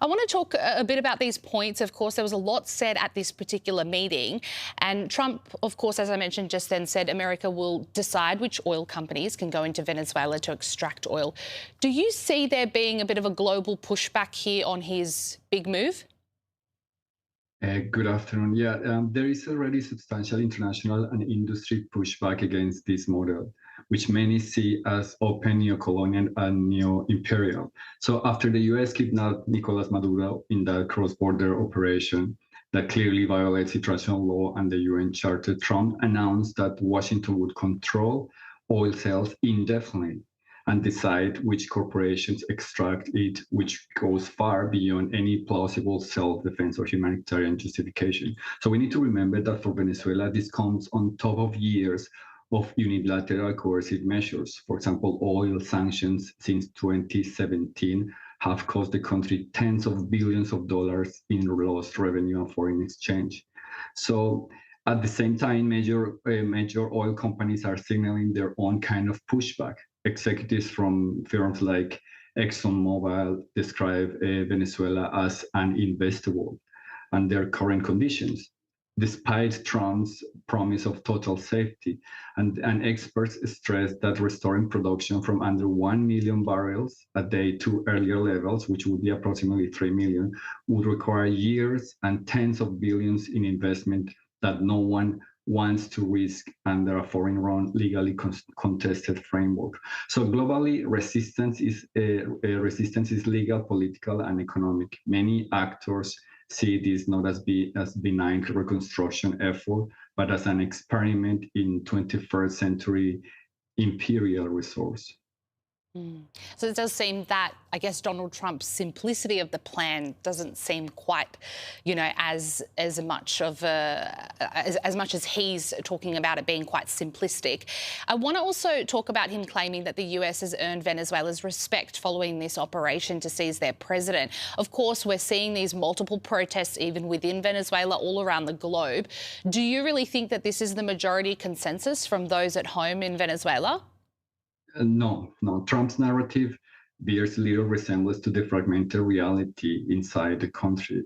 I want to talk a bit about these points. Of course, there was a lot said at this particular meeting. And Trump, of course, as I mentioned just then, said America will decide which oil companies can go into Venezuela to extract oil. Do you see there being a bit of a global pushback here on his big move? Good afternoon. Yeah, there is already substantial international and industry pushback against this model, which many see as open neo-colonial and neo-imperial. So after the US kidnapped Nicolas Maduro in that cross-border operation that clearly violates international law and the UN Charter, Trump announced that Washington would control oil sales indefinitely and decide which corporations extract it, which goes far beyond any plausible self-defense or humanitarian justification. So we need to remember that for Venezuela, this comes on top of years of unilateral coercive measures. For example, oil sanctions since 2017 have cost the country tens of billions of dollars in lost revenue and foreign exchange. So at the same time, major oil companies are signaling their own kind of pushback. Executives from firms like ExxonMobil describe Venezuela as uninvestable under current conditions, despite Trump's promise of total safety. And experts stress that restoring production from under 1 million barrels a day to earlier levels, which would be approximately 3 million, would require years and tens of billions in investment that no one wants to risk under a foreign-run, legally contested framework. So globally, resistance is legal, political, and economic. Many actors see this not as benign reconstruction effort, but as an experiment in 21st century imperial resource. So it does seem that, I guess, Donald Trump's simplicity of the plan doesn't seem quite, as much as he's talking about it being quite simplistic. I want to also talk about him claiming that the US has earned Venezuela's respect following this operation to seize their president. Of course, we're seeing these multiple protests even within Venezuela all around the globe. Do you really think that this is the majority consensus from those at home in Venezuela? No. Trump's narrative bears little resemblance to the fragmented reality inside the country.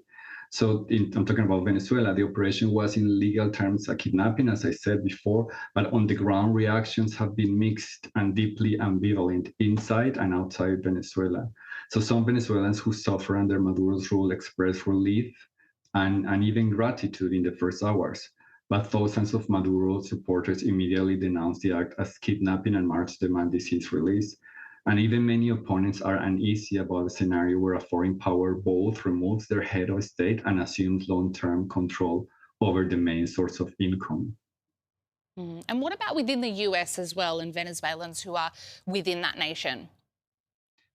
So I'm talking about Venezuela. The operation was in legal terms a kidnapping, as I said before, but on the ground reactions have been mixed and deeply ambivalent inside and outside Venezuela. So some Venezuelans who suffer under Maduro's rule express relief and even gratitude in the first hours. But thousands of Maduro supporters immediately denounced the act as kidnapping and marched to demand his release. And even many opponents are uneasy about a scenario where a foreign power both removes their head of state and assumes long-term control over the main source of income. And what about within the US as well, and Venezuelans who are within that nation?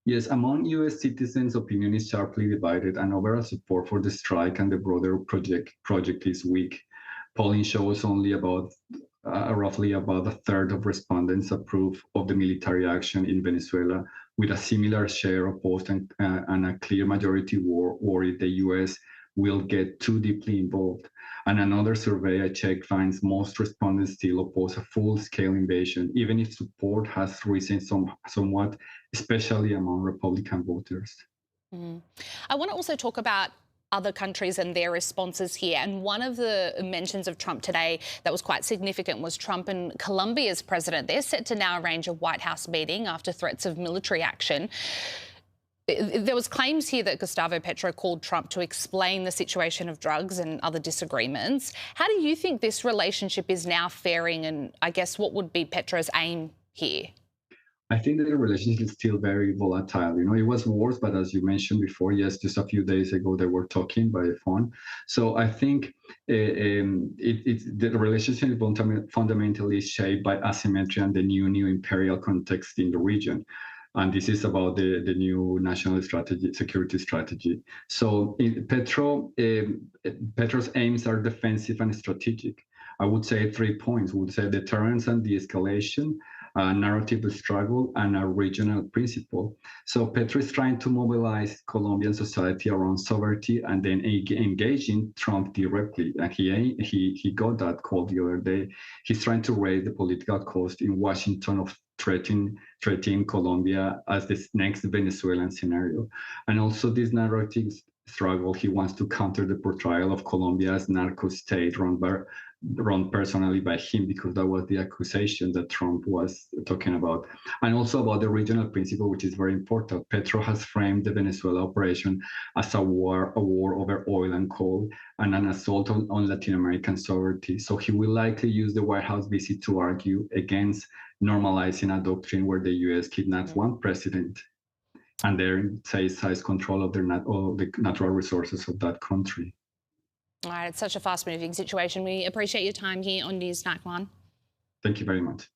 Yes, among US citizens, opinion is sharply divided, and overall support for the strike and the broader project is weak. Polling shows only roughly about a third of respondents approve of the military action in Venezuela, with a similar share opposed and a clear majority worried the US will get too deeply involved. And another survey I checked finds most respondents still oppose a full-scale invasion, even if support has risen somewhat, especially among Republican voters. I want to also talk about other countries and their responses here. And one of the mentions of Trump today that was quite significant was Trump and Colombia's president. They're set to now arrange a White House meeting after threats of military action. There was claims here that Gustavo Petro called Trump to explain the situation of drugs and other disagreements. How do you think this relationship is now faring, and I guess what would be Petro's aim here? I think that the relationship is still very volatile. It was worse, but as you mentioned before, yes, just a few days ago, they were talking by phone. So I think the relationship is fundamentally shaped by asymmetry and the new imperial context in the region. And this is about the new national security strategy. So Petro's aims are defensive and strategic. I would say 3 points. I would say deterrence and de-escalation, narrative struggle, and a regional principle. So Petro is trying to mobilize Colombian society around sovereignty and then engaging Trump directly. And he got that call the other day. He's trying to raise the political cost in Washington of threatening Colombia as this next Venezuelan scenario. And also these narratives struggle. He wants to counter the portrayal of Colombia as narco state run personally by him, because that was the accusation that Trump was talking about. And also about the regional principle, which is very important. Petro has framed the Venezuela operation as a war over oil and coal and an assault on Latin American sovereignty. So he will likely use the White House visit to argue against normalizing a doctrine where the US kidnaps one president and then size control of the natural resources of that country. All right, it's such a fast-moving situation. We appreciate your time here on Newsnight, Juan. Thank you very much.